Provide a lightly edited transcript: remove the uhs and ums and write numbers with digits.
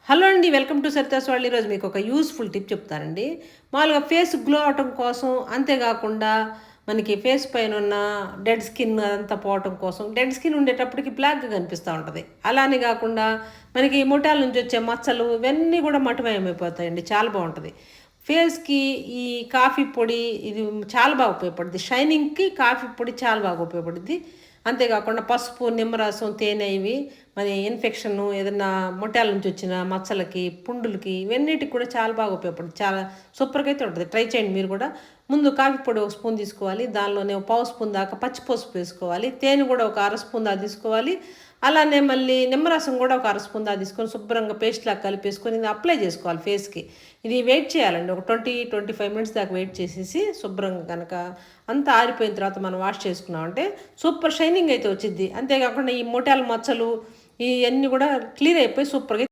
Hello అండి, welcome to Saritha's వాళ్ళు. ఈరోజు మీకు ఒక యూస్ఫుల్ టిప్ చెప్తానండి. మామూలుగా ఫేస్ గ్లో అవటం కోసం, అంతేకాకుండా మనకి ఫేస్ పైన ఉన్న డెడ్ స్కిన్ అదంతా పోవటం కోసం, డెడ్ స్కిన్ ఉండేటప్పటికి బ్లాక్గా కనిపిస్తూ ఉంటుంది. అలానే కాకుండా మనకి మొటాల నుంచి వచ్చే మచ్చలు ఇవన్నీ కూడా మటుమయమైపోతాయండి. చాలా బాగుంటుంది ఫేస్కి. ఈ కాఫీ పొడి ఇది చాలా బాగా ఉపయోగపడుద్ది. షైనింగ్కి కాఫీ పొడి చాలా బాగా ఉపయోగపడుద్ది. అంతేకాకుండా పసుపు, నిమ్మరసం, తేనె ఇవి మరి ఇన్ఫెక్షన్ ఏదైనా మొట్యాల నుంచి వచ్చిన మచ్చలకి, పుండులకి ఇవన్నిటికి కూడా చాలా బాగా ఉపయోగపడుతుంది. చాలా సూపర్గా అయితే ఉంటుంది. ట్రై చేయండి మీరు కూడా. ముందు కాఫీ పొడి ఒక స్పూన్ తీసుకోవాలి. దానిలోనే ఒక పావు స్పూన్ దాకా పచ్చి పసుపు వేసుకోవాలి. తేనె కూడా ఒక అర స్పూన్ దాకా తీసుకోవాలి. అలానే మళ్ళీ నిమ్మరసం కూడా ఒక అర స్పూన్ దాకా తీసుకొని శుభ్రంగా పేస్ట్ లాగా కలిపేసుకొని ఇది అప్లై చేసుకోవాలి ఫేస్కి. ఇది వెయిట్ చేయాలండి. ఒక 25 మినిట్స్ దాకా వెయిట్ చేసేసి శుభ్రంగా కనుక అంతా ఆరిపోయిన తర్వాత మనం వాష్ చేసుకున్నామంటే సూపర్ షైనింగ్ అయితే వచ్చింది. అంతేకాకుండా ఈ మొటాల మచ్చలు ఇవన్నీ కూడా క్లియర్ అయిపోయి సూపర్గా